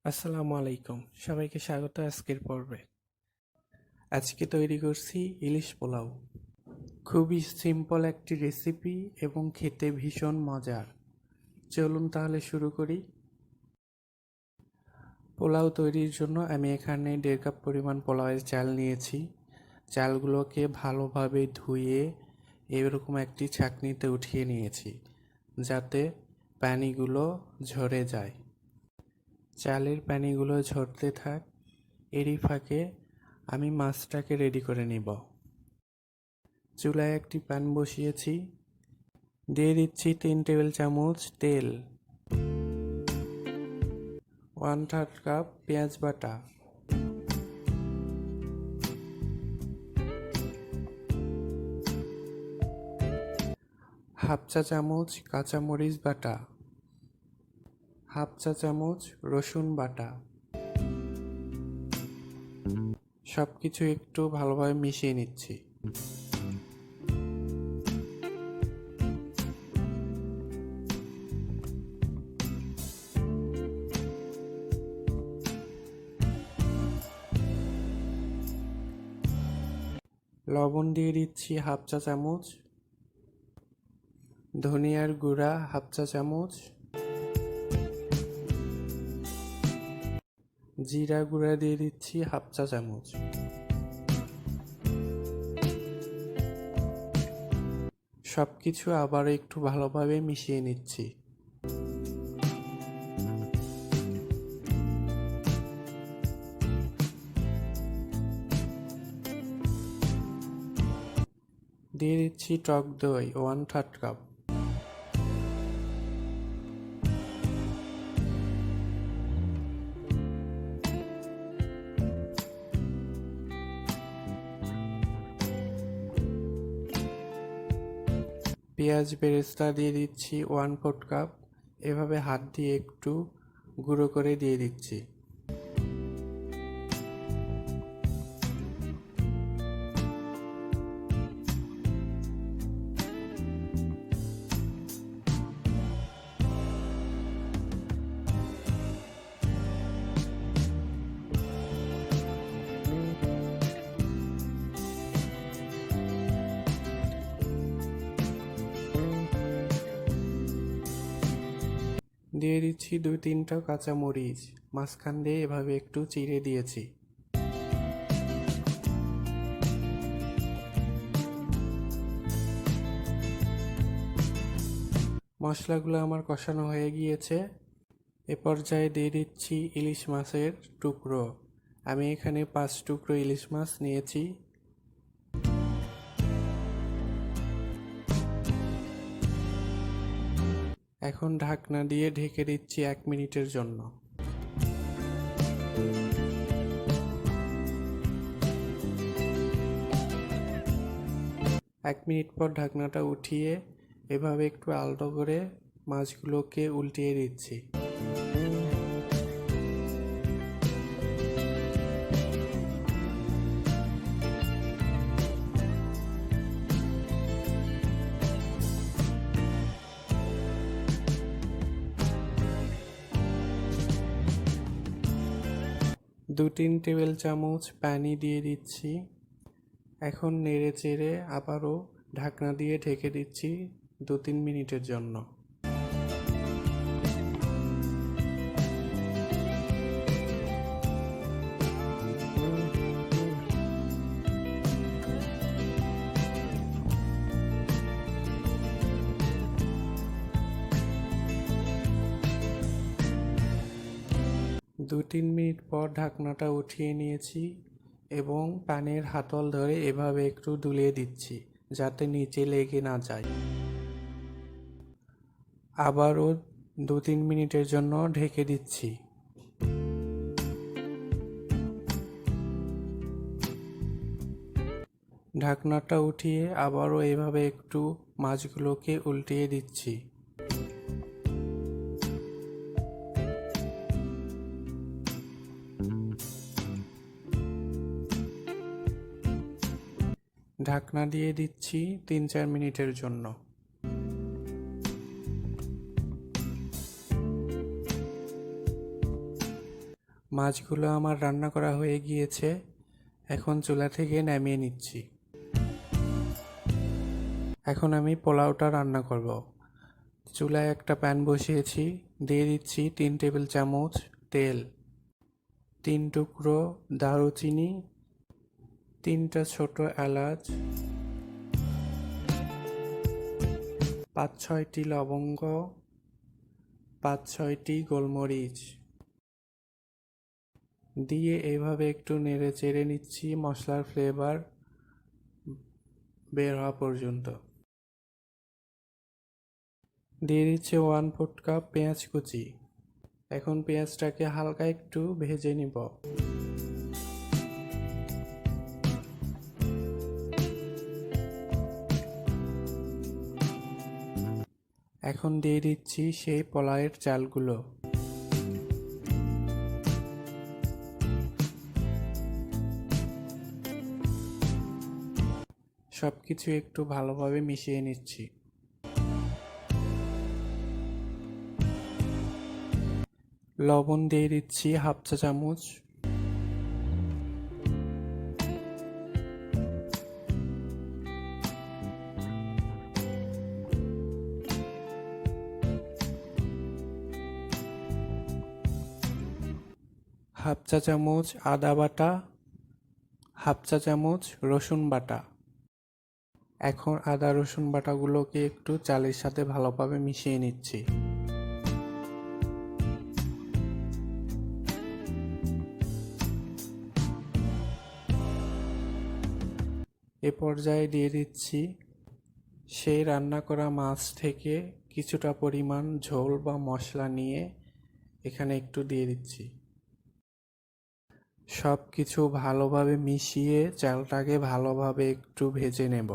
আসসালামু আলাইকুম, সবাইকে স্বাগত আজকের পর্বে। আজকে তৈরি করছি ইলিশ পোলাও। খুবই সিম্পল একটি রেসিপি এবং খেতে ভীষণ মজার। চলুন তাহলে শুরু করি। পোলাও তৈরির জন্য আমি এখানে 1.5 কাপ পরিমাণ পোলাওয়ের চাল নিয়েছি। চালগুলোকে ভালোভাবে ধুয়ে এরকম একটি ছাঁকনিতে উঠিয়ে নিয়েছি, যাতে পানিগুলো ঝরে যায়। চালের পানিগুলো ঝরতে থাক, এরই ফাঁকে আমি মাছটাকে রেডি করে নিব। চুলায় একটি প্যান বসিয়েছি, দিয়ে দিচ্ছি 3 টেবিল চামচ তেল, 1/3 কাপ পেঁয়াজ বাটা, হাফ চা চামচ কাঁচামরিচ বাটা, হাফ চা চামচ রসুন বাটা। সব কিছু একটু ভালোভাবে মিশিয়ে নিচ্ছি। লবণ দিয়ে দিচ্ছি হাফ চা চামচ, ধনিয়ার গুঁড়া হাফ চা চামচ, জিরা গুঁড়া দিয়ে দিচ্ছি হাফ চা চামচ। সব কিছু আবার একটু ভালোভাবে মিশিয়ে নিচ্ছি। দিয়ে দিচ্ছি টক দই 1/3 কাপ। পেঁয়াজ বেরেস্তা দিয়ে দিচ্ছি 1/4 কাপ। এভাবে হাত দিয়ে একটু গুঁড়ো করে দিয়ে দিচ্ছি। দিয়ে দিচ্ছি 2-3টা কাঁচামরিচ, মাঝখান দিয়ে এভাবে একটু চিড়ে দিয়েছি। মশলাগুলো আমার কষানো হয়ে গিয়েছে। এ পর্যায়ে দিয়ে দিচ্ছি ইলিশ মাছের টুকরো। আমি এখানে 5 টুকরো ইলিশ মাছ নিয়েছি। এখন ঢাকনা দিয়ে ঢেকে দিচ্ছি 1 মিনিটের জন্য। 1 মিনিট পর ঢাকনাটা উঠিয়ে এভাবে একটু আলতো করে মাছগুলোকে উল্টিয়ে দিচ্ছি। দু 3 টেবিল চামচ পানি দিয়ে দিচ্ছি। এখন নেড়ে চেড়ে আবারও ঢাকনা দিয়ে ঢেকে দিচ্ছি 2-3 মিনিটের জন্য। দু 3 মিনিট পর ঢাকনাটা উঠিয়ে নিয়েছি এবং পানির হাতল ধরে এভাবে একটু দুলিয়ে দিচ্ছি, যাতে নিচে লেগে না যায়। আবারও 2-3 মিনিটের জন্য ঢেকে দিচ্ছি। ঢাকনাটা উঠিয়ে আবারও এভাবে একটু মাছগুলোকে উল্টিয়ে দিচ্ছি। ঢাকনা দিয়ে দিচ্ছি 3-4 মিনিটের জন্য। মাছগুলো আমার রান্না করা হয়ে গিয়েছে, এখন চুলা থেকে নামিয়ে নিচ্ছি। এখন আমি পোলাওটা রান্না করব। চুলায় একটা প্যান বসিয়েছি, দিয়ে দিচ্ছি 3 টেবিল চামচ তেল, 3 টুকরো দারুচিনি, 3টা ছোট এলাচ, 5-6টি লবঙ্গ, 5-6টি গোলমরিচ দিয়ে এভাবে একটু নেড়ে চেড়ে নিচ্ছি মশলার ফ্লেভার বের হওয়া পর্যন্ত। দিয়ে দিচ্ছি 1/4 কাপ পেঁয়াজ কুচি। এখন পেঁয়াজটাকে হালকা একটু ভেজে নিব। এখন দিয়ে দিচ্ছি সেই পোলাওয়ের চালগুলো। সবকিছু একটু ভালোভাবে মিশিয়ে নিচ্ছি। লবণ দিয়ে দিচ্ছি 1/2 চা চামচ। হাফ চা চামচ আদা বাটা, 1/2 চা চামচ রসুন বাটা। এখন আদা রসুন বাটাগুলোকে একটু চালের সাথে ভালোভাবে মিশিয়ে নিচ্ছি। এ পর্যায়ে দিয়ে দিচ্ছি সেই রান্না করা মাছ থেকে কিছুটা পরিমাণ ঝোল বা মশলা নিয়ে এখানে একটু দিয়ে দিচ্ছি। সব কিছু ভালোভাবে মিশিয়ে চালটাকে ভালোভাবে একটু ভেজে নেব।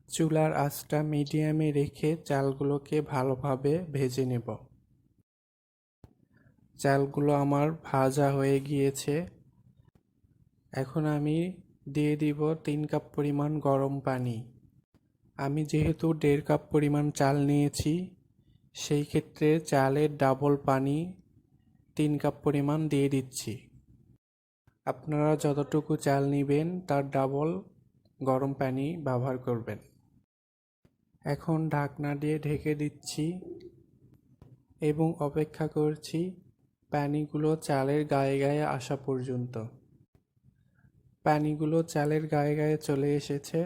চুলার আঁচটা মিডিয়ামে রেখে চালগুলোকে ভালোভাবে ভেজে নেব। চালগুলো আমার ভাজা হয়ে গিয়েছে। এখন আমি দিয়ে দিব 3 কাপ পরিমাণ গরম পানি। আমি যেহেতু 1.5 কাপ পরিমাণ চাল নিয়েছি, সেই ক্ষেত্রে চালের ডাবল পানি 3 কাপ পরিমাণ দিয়ে দিচ্ছি। আপনারা যতটুকু চাল নেবেন তার ডাবল গরম পানি ব্যবহার করবেন। এখন ঢাকনা দিয়ে ঢেকে দিচ্ছি এবং অপেক্ষা করছি পানিগুলো চালের গায়ে গায়ে আসা পর্যন্ত। পানিগুলো চালের গায়ে গায়ে চলে এসেছে।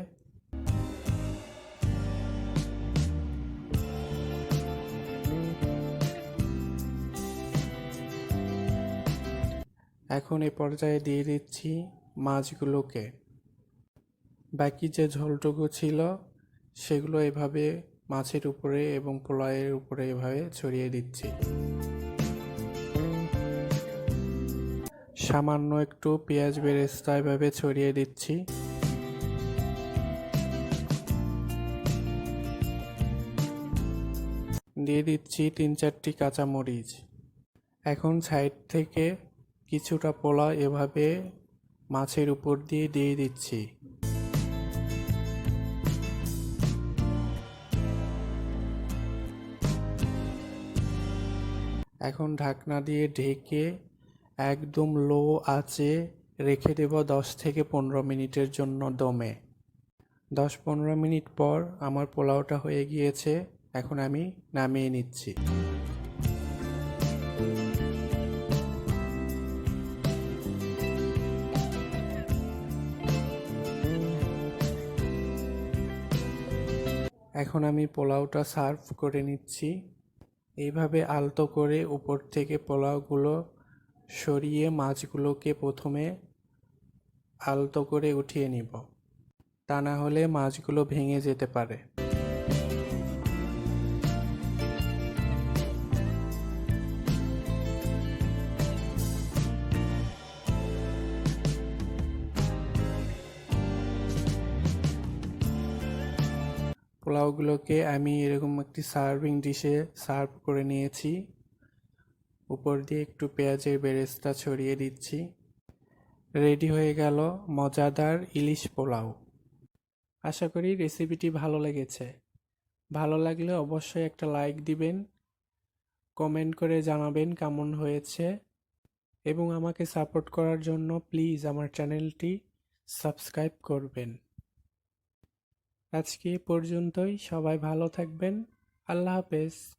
এখন এ পর্যায়ে দিয়ে দিচ্ছি মাছগুলোকে। বাকি যে ঝোলটুকু ছিল সেগুলো এভাবে মাছের উপরে এবং পোলাওয়ের উপরে এভাবে ছড়িয়ে দিচ্ছি। সামান্য একটু পেঁয়াজ বেরেস্তা এভাবে ছড়িয়ে দিচ্ছি। দিয়ে দিচ্ছি 3-4টি কাঁচামরিচ। এখন সাইড থেকে কিছুটা পোলাও এভাবে মাছের উপর দিয়ে দিয়ে দিচ্ছি। এখন ঢাকনা দিয়ে ঢেকে একদম লো আঁচে রেখে দেব 10 থেকে 15 মিনিটের জন্য দমে। 10-15 মিনিট পর আমার পোলাওটা হয়ে গিয়েছে। এখন আমি নামিয়ে নিচ্ছি। এখন আমি পোলাওটা সার্ভ করে নিচ্ছি। এইভাবে আলতো করে উপর থেকে পোলাওগুলো সরিয়ে মাছগুলোকে প্রথমে আলতো করে উঠিয়ে নিব, তা না হলে মাছগুলো ভেঙে যেতে পারে। পোলাওগুলোকে আমি এরকম একটি সার্ভিং ডিশে সার্ভ করে নিয়েছি। উপর দিয়ে একটু পেঁয়াজের বেরেস্তা ছড়িয়ে দিচ্ছি। রেডি হয়ে গেল মজাদার ইলিশ পোলাও। আশা করি রেসিপিটি ভালো লেগেছে। ভালো লাগলে অবশ্যই একটা লাইক দিবেন, কমেন্ট করে জানাবেন কেমন হয়েছে। এবং আমাকে সাপোর্ট করার জন্য প্লিজ আমার চ্যানেলটি সাবস্ক্রাইব করবেন। আজকে এ পর্যন্তই, সবাই ভালো থাকবেন। আল্লাহ হাফেজ।